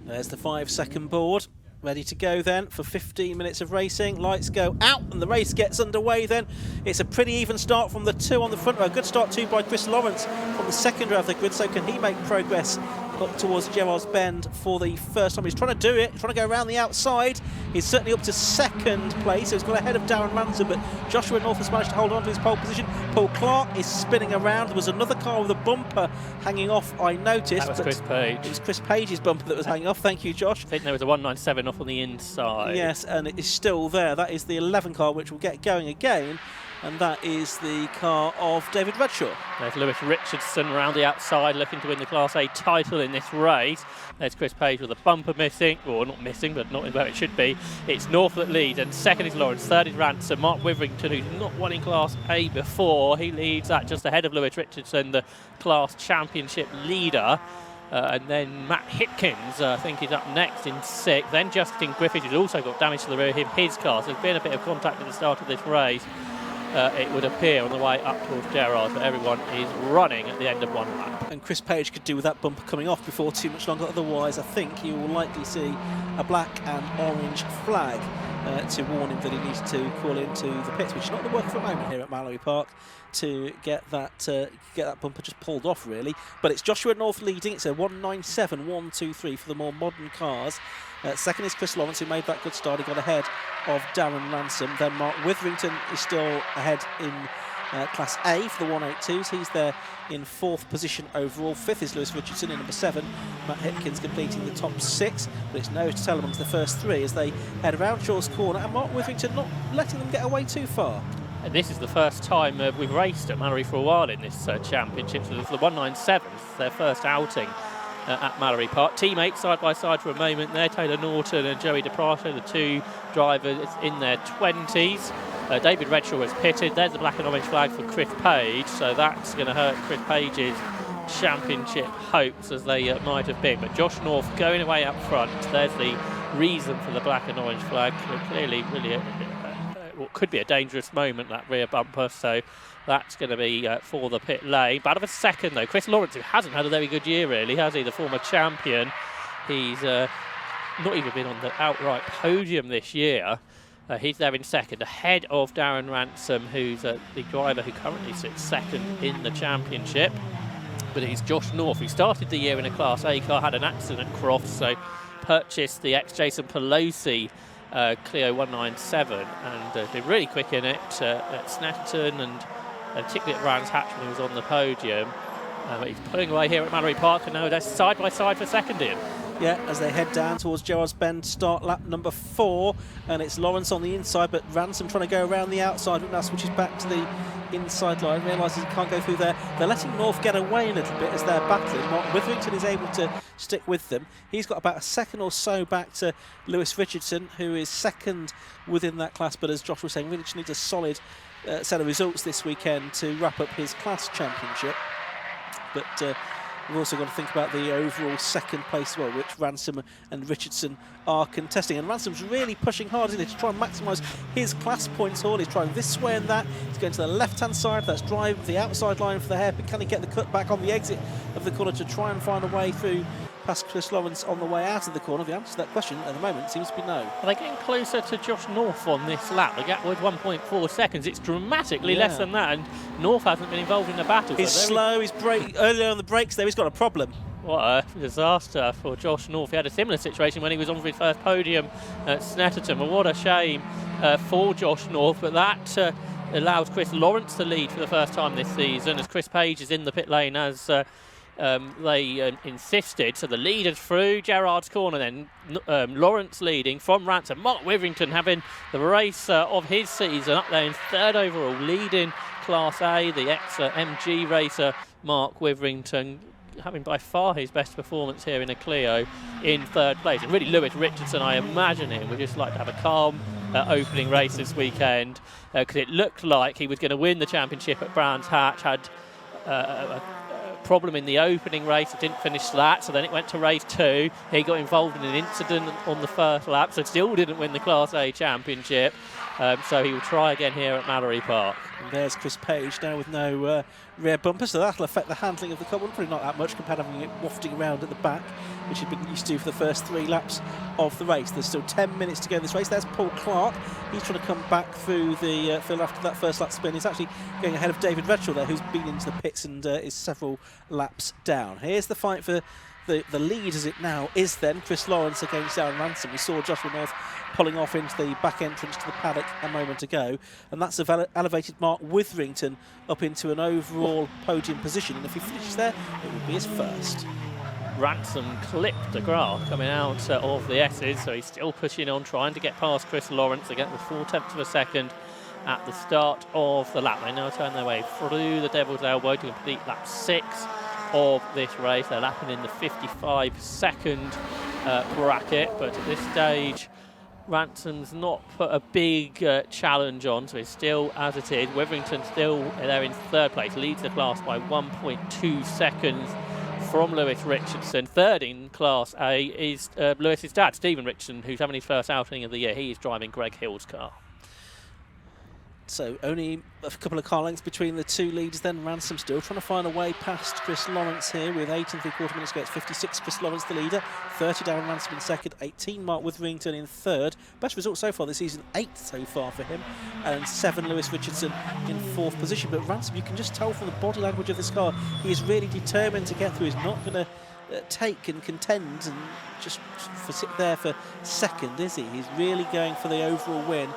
There's the 5-second board. Ready to go then for 15 minutes of racing. Lights go out and the race gets underway then. It's a pretty even start from the two on the front row. Good start too by Chris Lawrence from the second row of the grid. So can he make progress up towards Gerrard's Bend for the first time? He's trying to do it, trying to go around the outside. He's certainly up to second place, so he's got ahead of Darren Ransom, but Joshua North has managed to hold on to his pole position. Paul Clark is spinning around. There was another car with a bumper hanging off, I noticed. That was Chris Page. It was Chris Page's bumper that was hanging off. Thank you, Josh. I think there was a 197 off on the inside. Yes, and it is still there. That is the 11 car, which will get going again. And that is the car of David Redshaw. There's Lewis Richardson around the outside looking to win the Class A title in this race. There's Chris Page with a bumper missing, or not missing, but not where it should be. It's North that leads, and second is Lawrence, third is Ransom. Mark Witherington, who's not won in Class A before, he leads that just ahead of Lewis Richardson, the Class Championship leader. And then Matt Hipkins, I think, is up next in sixth. Then Justin Griffith, who's also got damage to the rear of his car. So there's been a bit of contact at the start of this race. It would appear on the way up towards Gerrard, but everyone is running at the end of one lap. And Chris Page could do with that bumper coming off before too much longer. Otherwise, I think you will likely see a black and orange flag to warn him that he needs to call into the pits, which is not the work for a moment here at Mallory Park, to get that bumper just pulled off, really. But it's Joshua North leading. It's a 197.123 for the more modern cars. Second is Chris Lawrence, who made that good start. He got ahead of Darren Ransom. Then Mark Witherington is still ahead in Class A for the 182s. He's there in fourth position overall. Fifth is Lewis Richardson in number 7. Matt Hipkins completing the top 6. But it's nose to tail amongst the first 3 as they head around Shaw's Corner. And Mark Witherington not letting them get away too far. And this is the first time we've raced at Mallory for a while in this championship. So it's the 197th, their first outing at Mallory Park. Teammates side by side for a moment there. Taylor Norton and Joey DePrato, the two drivers in their 20s. David Redshaw has pitted. There's the black and orange flag for Chris Page. So that's going to hurt Chris Page's championship hopes as they might have been. But Josh North going away up front. There's the reason for the black and orange flag. Clearly, really, what could be a dangerous moment, that rear bumper. So that's going to be for the pit lane. But out of a second, though, Chris Lawrence, who hasn't had a very good year, really, has he? The former champion. He's not even been on the outright podium this year. He's there in second, ahead of Darren Ransom, who's the driver who currently sits second in the championship. But it's Josh North, who started the year in a Class A car, had an accident at Crofts, so purchased the ex-Jason Pelosi Clio 197, and been really quick in it at Snetterton and particularly at Brands Hatch when he was on the podium. But he's pulling away here at Mallory Park, and now they're side by side for second in. Yeah, as they head down towards Gerrard's Bend, start lap number 4, and it's Lawrence on the inside, but Ransom trying to go around the outside, and now switches back to the inside line, realises he can't go through there. They're letting North get away a little bit as they're battling. Mark Witherington is able to stick with them. He's got about a second or so back to Lewis Richardson, who is second within that class, but as Josh was saying, really just needs a solid set of results this weekend to wrap up his class championship. But we've also got to think about the overall second place as well, which Ransom and Richardson are contesting. And Ransom's really pushing hard, isn't he, to try and maximise his class points haul. He's trying this way and that. He's going to the left-hand side. That's drive the outside line for the hairpin. Can he get the cut back on the exit of the corner to try and find a way through past Chris Lawrence on the way out of the corner? The answer to that question at the moment seems to be no. Are they getting closer to Josh North on this lap? The gap was 1.4 seconds. It's dramatically less than that, and North hasn't been involved in the battle. He's slow, he's earlier on the brakes there, he's got a problem. What a disaster for Josh North. He had a similar situation when he was on for his first podium at Snetterton. But what a shame for Josh North. But that allows Chris Lawrence to lead for the first time this season, as Chris Page is in the pit lane as they insisted. So the leaders through Gerrard's Corner, then Lawrence leading from Ransom. Mark Witherington having the race of his season, up there in third overall, leading Class A. The ex-MG racer Mark Witherington having by far his best performance here in a Clio in third place. And really Lewis Richardson, I imagine him, would just like to have a calm opening race this weekend, because it looked like he was going to win the championship at Brands Hatch, had a problem in the opening race. He didn't finish that, so then it went to race 2. He got involved in an incident on the first lap, so still didn't win the Class A championship. So he will try again here at Mallory Park. And there's Chris Page now with no rear bumper, so that'll affect the handling of the car. Well, probably not that much compared to having it wafting around at the back, which he'd been used to for the first 3 laps of the race. There's still 10 minutes to go in this race. There's Paul Clark. He's trying to come back through the field after that first lap spin. He's actually going ahead of David Retchell there, who's been into the pits and is several laps down. Here's the fight for the lead as it now is then. Chris Lawrence against Darren Ransom. We saw Joshua North pulling off into the back entrance to the paddock a moment ago, and that's elevated Mark Witherington up into an overall podium position, and if he finishes there, it would be his first. Ransom clipped the grass coming out of the S's, so he's still pushing on, trying to get past Chris Lawrence again with 4/10 of a second at the start of the lap. They now turn their way through the Devil's Elbow to complete lap 6 of this race. They're lapping in the 55-second bracket, but at this stage Ransom's not put a big challenge on, so it's still as it is. Witherington still there in 3rd place, leads the class by 1.2 seconds from Lewis Richardson. 3rd in Class A is Lewis's dad, Stephen Richardson, who's having his first outing of the year. He is driving Greg Hill's car. So only a couple of car lengths between the 2 leaders then. Ransom still trying to find a way past Chris Lawrence here with 8 3/4 minutes to go. It's 56 Chris Lawrence the leader, 30 Darren Ransom in 2nd, 18 Mark Witherington in 3rd. Best result so far this season, 8 so far for him, and 7 Lewis Richardson in 4th position. But Ransom, you can just tell from the body language of this car, he is really determined to get through. He's not going to take and contend and just sit there for 2nd, is he? He's really going for the overall win.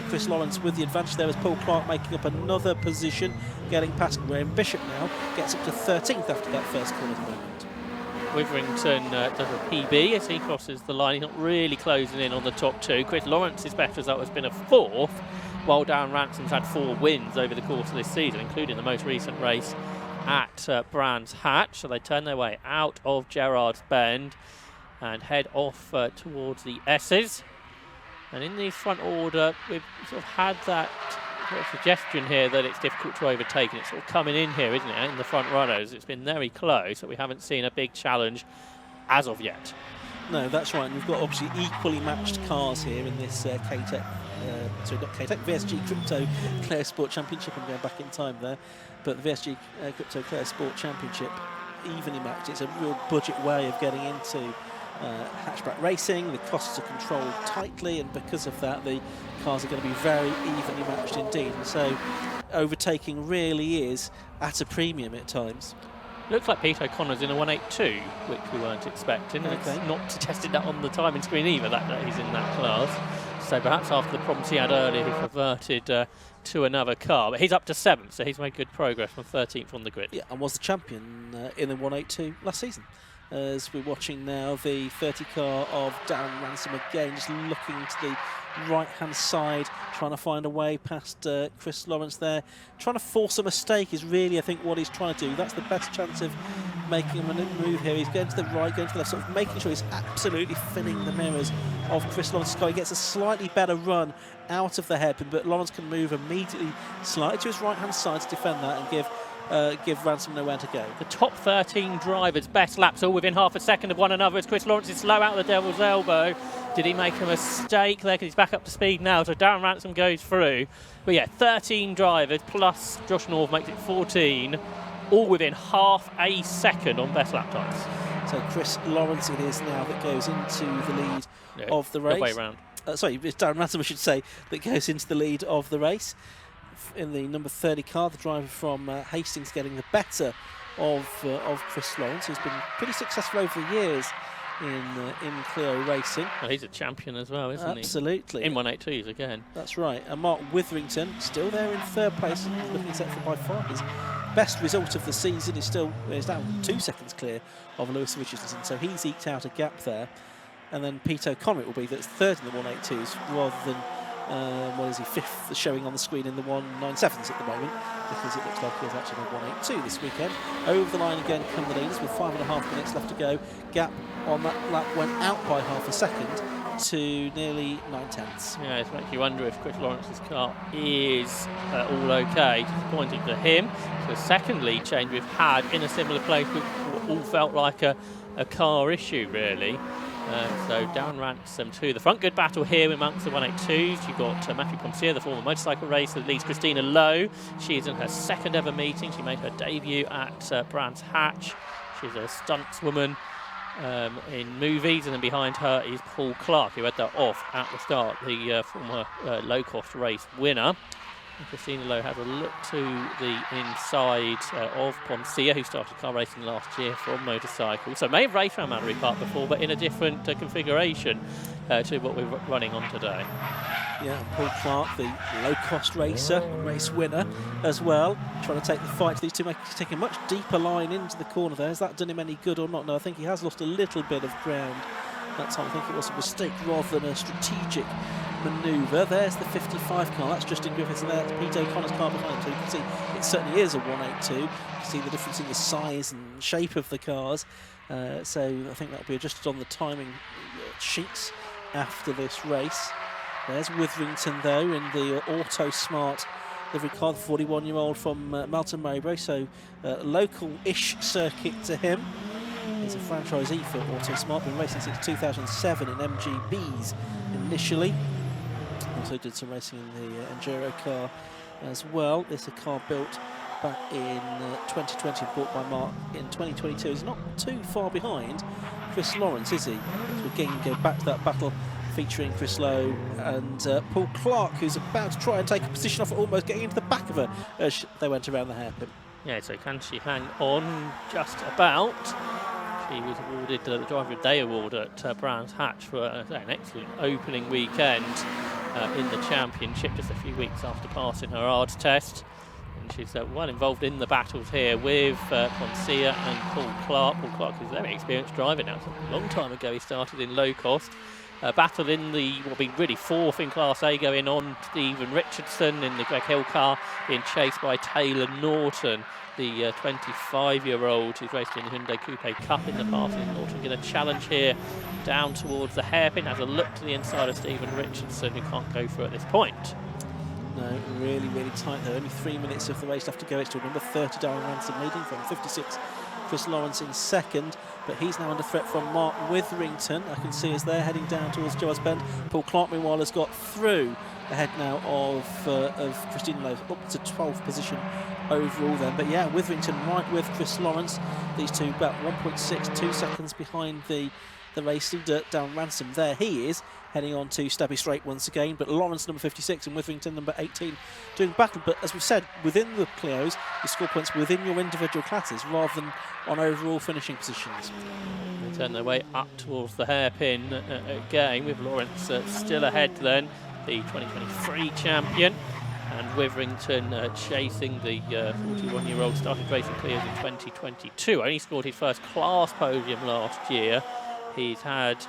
Chris Lawrence with the advantage there as Paul Clark making up another position, getting past Graham Bishop now, gets up to 13th after that first corner moment. Witherington does a PB as he crosses the line. He's not really closing in on the top 2. Chris Lawrence's best result has been a 4th, while Darren Ransom's had 4 wins over the course of this season, including the most recent race at Brands Hatch. So they turn their way out of Gerrard's Bend and head off towards the S's. And in the front order, we've sort of had that sort of suggestion here that it's difficult to overtake, and it's sort of coming in here, isn't it, in the front runners. It's been very close, but we haven't seen a big challenge as of yet. No, that's right. And we've got obviously equally matched cars here in this K-Tech, sorry, not K-Tech, VSG Crypto Clare Sport Championship. I'm going back in time there. But the VSG Crypto Clare Sport Championship, evenly matched. It's a real budget way of getting into hatchback racing. The costs are controlled tightly, and because of that the cars are going to be very evenly matched indeed, and so overtaking really is at a premium at times. Looks like Pete O'Connor's in a 182, which we weren't expecting. Okay. It's not suggested that on the timing screen either, that he's in that class. So perhaps after the problems he had earlier, he reverted to another car. But he's up to 7th, so he's made good progress from 13th on the grid. Yeah, and was the champion in the 182 last season. As we're watching now the 30 car of Darren Ransom again, just looking to the right-hand side, trying to find a way past Chris Lawrence there. Trying to force a mistake is really, I think, what he's trying to do. That's the best chance of making a move here. He's going to the right, going to the left, sort of making sure he's absolutely filling the mirrors of Chris Lawrence's car. He gets a slightly better run out of the hairpin, but Lawrence can move immediately slightly to his right-hand side to defend that and give Ransom nowhere to go. The top 13 drivers, best laps, all within half a second of one another as Chris Lawrence is slow out of the Devil's Elbow. Did he make a mistake there? Because he's back up to speed now, so Darren Ransom goes through. But yeah, 13 drivers plus Josh North makes it 14, all within half a second on best lap times. So Chris Lawrence it is now that goes into the lead of the race. Way round. Sorry, it's Darren Ransom, I should say, that goes into the lead of the race. In the number 30 car, the driver from Hastings getting the better of Chris Lawrence, who's been pretty successful over the years in Clio racing. Well, he's a champion as well, isn't he? Absolutely. In 182s again. That's right. And Mark Witherington still there in 3rd place, looking set for by far his best result of the season. Is down 2 seconds clear of Lewis Richardson, so he's eked out a gap there. And then Pete O'Connor will be that's 3rd in the 182s rather than 5th showing on the screen in the 197s at the moment, because it looks like he was actually in the 182 this weekend. Over the line again come the leaders with 5.5 minutes left to go. Gap on that lap went out by half a second to nearly 9/10. Yeah, it makes you wonder if Chris Lawrence's car is all okay. Disappointing for him. So the second lead change we've had in a similar place, which all felt like a car issue, really. So down Ransom to the front. Good battle here amongst the 182s. You've got Matthew Pomcier, the former motorcycle racer, that leads Christina Lowe. She's in her second ever meeting. She made her debut at Brands Hatch. She's a stuntswoman in movies, and then behind her is Paul Clark, who had that off at the start, the former low-cost race winner. And Christina Lowe has a look to the inside of Pomcier, who started car racing last year from motorcycle. So may have raced around Mallory Park before, but in a different configuration to what we're running on today. Yeah, and Paul Clark, the low-cost racer, race winner as well, trying to take the fight to these two, taking a much deeper line into the corner there. Has that done him any good or not? No, I think he has lost a little bit of ground that time. I think it was a mistake rather than a strategic manoeuvre. There's the 55 car, that's Justin Griffiths, and there's Pete O'Connor's car behind him. So you can see it certainly is a 182. You can see the difference in the size and shape of the cars. So I think that'll be adjusted on the timing sheets after this race. There's Witherington, though, in the Auto Smart livery car, the 41-year-old from Melton Mowbray, so local-ish circuit to him. He's a franchisee for Auto Smart, been racing since 2007 in MGBs initially. Also did some racing in the Enduro car as well. This is a car built back in 2020, bought by Mark in 2022. He's not too far behind Chris Lawrence, is he? So again, you go back to that battle featuring Chris Lowe and Paul Clark, who's about to try and take a position off, almost getting into the back of her as they went around the hairpin. Yeah, so can she hang on just about? She was awarded the Driver of the Day award at Brands Hatch for an excellent opening weekend in the championship, just a few weeks after passing her ARDS test. And she's well involved in the battles here with Pomcier and Paul Clark. Paul Clark is a very experienced driver now. It's a long time ago he started in low cost. Battle in the, what will be really fourth in Class A, going on. Stephen Richardson in the Greg Hill car, being chased by Taylor Norton, the 25-year-old who's raced in the Hyundai Coupe Cup in the past. Norton going to challenge here down towards the hairpin. Has a look to the inside of Stephen Richardson, who can't go through at this point. No, really, really tight there. Only 3 minutes of the race left to go. It's to number 30, Darren Ransom, leading from 56. Chris Lawrence in second, but he's now under threat from Mark Witherington. I can see as they're heading down towards Joas Bend. Paul Clark, meanwhile, has got through ahead now of Christina Lowe, up to 12th position overall then. But yeah, Witherington right with Chris Lawrence. These two about 1.62 seconds behind the race leader, Darren Ransom. There he is, heading on to Stabby Straight once again, but Lawrence number 56 and Witherington number 18 doing battle. But as we've said, within the Clios, you score points within your individual classes rather than on overall finishing positions. They turn their way up towards the hairpin again, with Lawrence still ahead then, the 2023 champion, and Witherington chasing the 41-year-old, started racing Clios in 2022, only scored his first class podium last year. He's had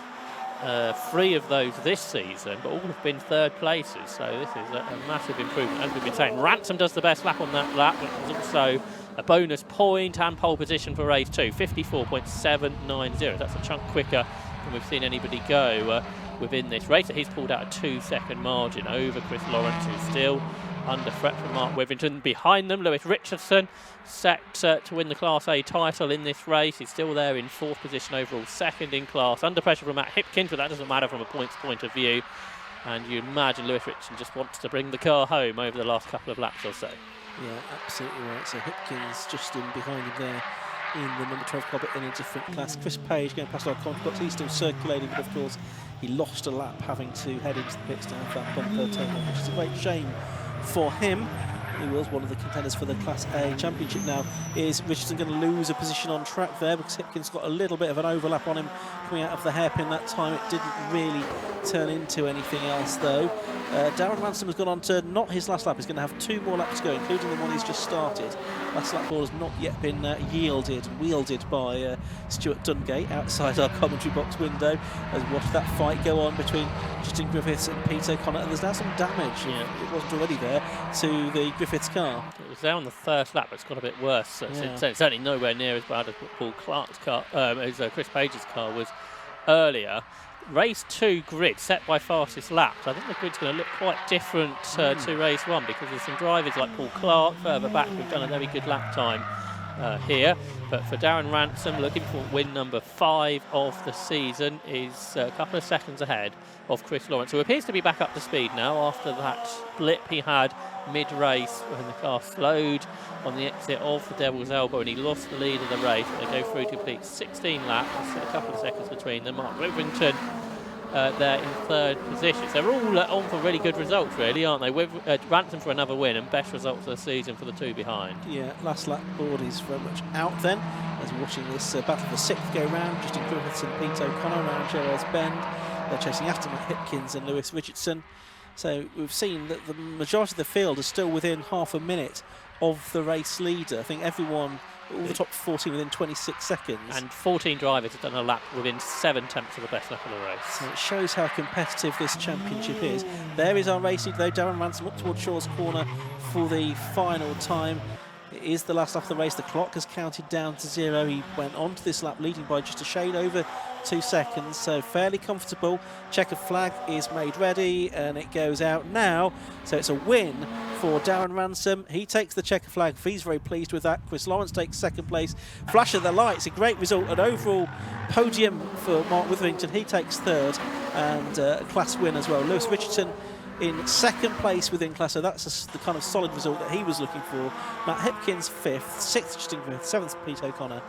3 of those this season, but all have been third places, so this is a massive improvement. As we've been saying, Ransom does the best lap on that lap, but there's also a bonus point and pole position for race 2, 54.790. That's a chunk quicker than we've seen anybody go within this race. He's pulled out a 2-second margin over Chris Lawrence, who's still under threat from Mark Witherington. Behind them, Lewis Richardson, set to win the Class A title in this race. He's still there in 4th position overall, 2nd in class. Under pressure from Matt Hipkins, but that doesn't matter from a points point of view. And you imagine Lewis Richardson just wants to bring the car home over the last couple of laps or so. Yeah, absolutely right. So Hipkins just in behind him there in the number 12 car, but in a different class. Chris Page going past our contact, he's still circulating, but of course he lost a lap having to head into the pits to have that bumper taken off, which is a great shame for him. He was one of the contenders for the Class A Championship. Now, is Richardson going to lose a position on track there, because Hipkins got a little bit of an overlap on him coming out of the hairpin that time. It didn't really turn into anything else though. Darren Ransom has gone on to not his last lap. He's going to have 2 more laps to go, including the one he's just started. Last lap ball has not yet been wielded by Stuart Dungate outside our commentary box window. As watched that fight go on between Justin Griffiths and Pete O'Connor, and there's now some damage, it wasn't already there, to the Griffiths car. It was there on the first lap, but it's got a bit worse since. It's certainly nowhere near as bad as Paul Clark's car, as Chris Page's car was earlier. race 2 grid set by fastest laps. I think the grid's going to look quite different to race 1 because there's some drivers like Paul Clark further back who've done a very good lap time here. But for Darren Ransom, looking for win number 5 of the season, is a couple of seconds ahead of Chris Lawrence, who appears to be back up to speed now after that blip he had mid-race when the car slowed on the exit of the Devil's Elbow and he lost the lead of the race. They go through to complete 16 laps, a couple of seconds between them. Mark Witherington there in 3rd position. So they're all on for really good results, really, aren't they? With Ransom for another win and best results of the season for the 2 behind. Yeah, last lap board is very much out then, as we're watching this battle for the 6th go round. Justin Griffiths and Pete O'Connor around Gerard's Bend. They're chasing after Matt Hipkins and Lewis Richardson. So we've seen that the majority of the field is still within half a minute of the race leader. I think everyone, all the top 14 within 26 seconds. And 14 drivers have done a lap within 7 tenths of the best lap of the race. So it shows how competitive this championship is. There is our race leader though, Darren Ransom up towards Shaw's Corner for the final time. It is the last lap of the race. The clock has counted down to 0. He went on to this lap leading by just a shade over 2 seconds, so fairly comfortable. Checkered flag is made ready and it goes out now. So it's a win for Darren Ransom. He takes the checker flag. He's very pleased with that. Chris Lawrence takes 2nd place. Flash of the lights, a great result. An overall podium for Mark Witherington. He takes 3rd and a class win as well. Lewis Richardson in 2nd place within class, so that's the kind of solid result that he was looking for. Matt Hipkins 5th, 6th Justin Griffith, 7th Pete O'Connor,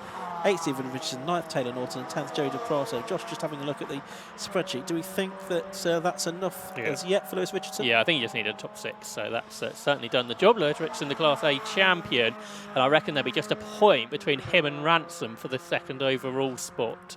8th Stephen Richardson, 9th Taylor Norton and 10th Joey DePrato. Josh, just having a look at the spreadsheet, do we think that that's enough as yet for Lewis Richardson? Yeah, I think he just needed a top 6, so that's certainly done the job. Lewis Richardson, the Class A champion, and I reckon there'll be just a point between him and Ransom for the 2nd overall spot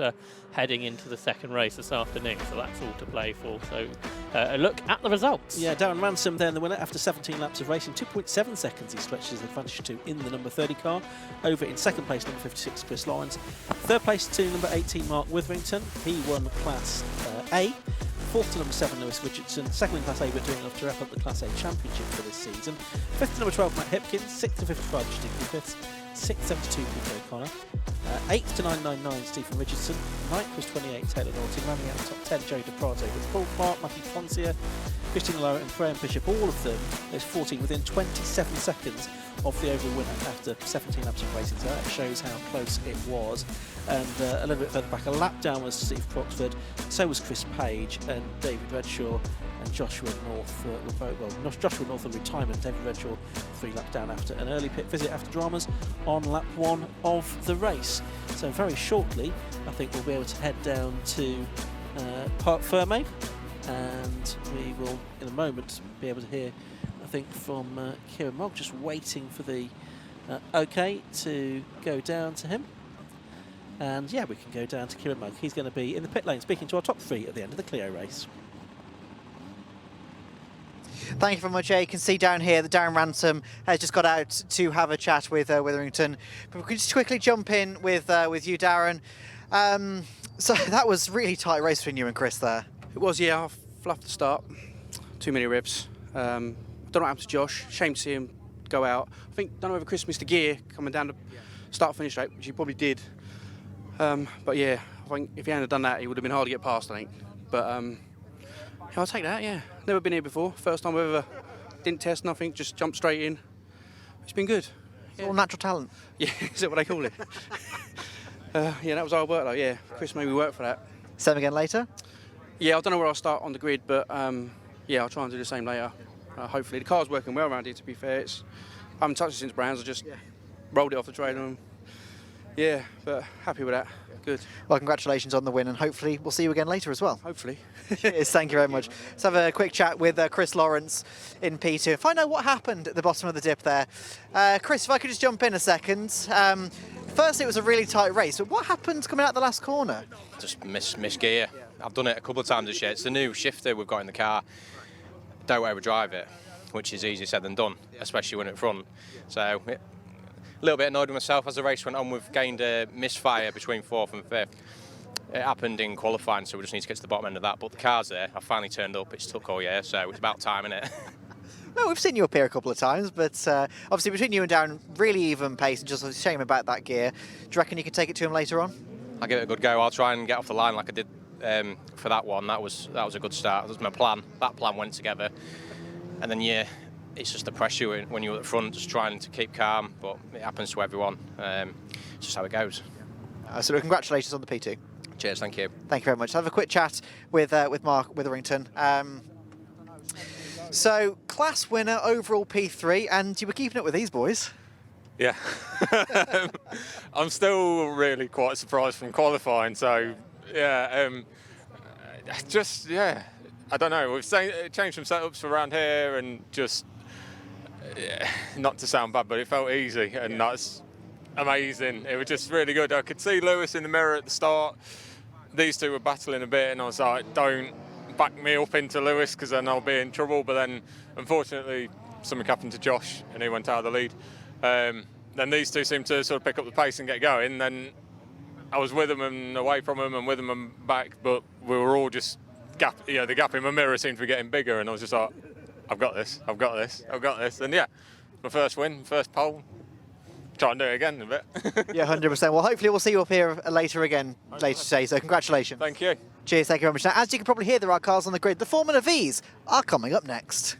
heading into the 2nd race this afternoon, so that's all to play for. So a look at the results. Yeah, Darren Ransom then the winner after 17 laps of racing. 2.7 seconds he stretches his advantage to in the number 30 car. Over in 2nd place, number 56, Chris Lawrence. 3rd place to number 18, Mark Witherington. He won Class A. 4th to number 7, Lewis Richardson. 2nd in Class A, but doing enough to wrap up the Class A championship for this season. 5th to number 12, Matt Hipkins. 6th to 55, Justin Griffiths. 6th, 72, Pete O'Connor. 8th to 999, Stephen Richardson. 9th was 28, Taylor Norton. Rounding out the top 10, Joey DePrato with Paul Clark, Matthew Foncia, Christine Lowe and Graham Bishop. All of them, those 14, within 27 seconds of the overall winner after 17 laps of racing. So that shows how close it was. And a little bit further back, a lap down was Steve Croxford. So was Chris Page and David Redshaw and Joshua North were both, well, Joshua North on retirement, David Redshaw 3 laps down after an early pit visit after dramas on lap 1 of the race. So very shortly, I think we'll be able to head down to Parc Ferme, and we will in a moment be able to hear, I think, from Kieran Mogg, just waiting for the OK to go down to him. And yeah, we can go down to Kieran Mogg. He's going to be in the pit lane speaking to our top 3 at the end of the Clio race. Thank you very much. You can see down here that Darren Ransom has just got out to have a chat with Witherington. But we can just quickly jump in with you, Darren. So that was really tight race between you and Chris there. It was, yeah. I fluffed the start. Too many revs. Don't know what happened to Josh. Shame to see him go out. I think, don't know whether Chris missed a gear coming down the start-finish straight, which he probably did. But yeah, I think if he hadn't done that, he would have been hard to get past, I think. But I'll take that, yeah. Never been here before. First time I've ever didn't test nothing, just jumped straight in. It's been good. It's all natural talent. Yeah, is that what they call it? Yeah, that was hard work though, yeah. Chris made me work for that. Same again later? Yeah, I don't know where I'll start on the grid, but yeah, I'll try and do the same later. Hopefully. The car's working well around here, to be fair. I haven't touched it since Browns, I just rolled it off the trailer. And, yeah, but happy with that. Good. Well, congratulations on the win, and hopefully we'll see you again later as well. Hopefully. Cheers, thank you very much. Let's have a quick chat with Chris Lawrence in P2. Find out what happened at the bottom of the dip there. Chris, if I could just jump in a second. First, it was a really tight race, but what happened coming out the last corner? Just miss gear. I've done it a couple of times this year. It's the new shifter we've got in the car. Don't overdrive it, which is easier said than done, especially when at front. So a little bit annoyed with myself as the race went on. We've gained a misfire between 4th and 5th. It happened in qualifying, so we just need to get to the bottom end of that. But the car's there. I finally turned up. It's took all year, so it's about time, innit? No, we've seen you appear a couple of times, but obviously between you and Darren, really even pace, and just a shame about that gear. Do you reckon you can take it to him later on? I'll give it a good go. I'll try and get off the line like I did for that one. That was a good start. That was my plan. That plan went together, and then it's just the pressure when you're at the front, just trying to keep calm. But it happens to everyone. It's just how it goes. So congratulations on the P2. Cheers, thank you. Thank you very much. I'll have a quick chat with Mark Witherington. So class winner, overall P3, and you were keeping it with these boys. Yeah. I'm still really quite surprised from qualifying. So yeah, I don't know. We've changed some setups around here, and just not to sound bad, but it felt easy, and that's amazing. It was just really good. I could see Lewis in the mirror at the start. These two were battling a bit, and I was like, don't back me up into Lewis because then I'll be in trouble. But then, unfortunately, something happened to Josh, and he went out of the lead. Then these two seemed to sort of pick up the pace and get going. Then I was with them and away from them, and with them and back, but we were all just the gap in my mirror seemed to be getting bigger, and I was just like, I've got this, I've got this, I've got this. And yeah, my first win, first pole. Try and do it again in a bit. Yeah, 100%. Well, hopefully we'll see you up here later today, so congratulations. Thank you. Cheers, thank you very much. Now, as you can probably hear, there are cars on the grid. The Formula Vs are coming up next.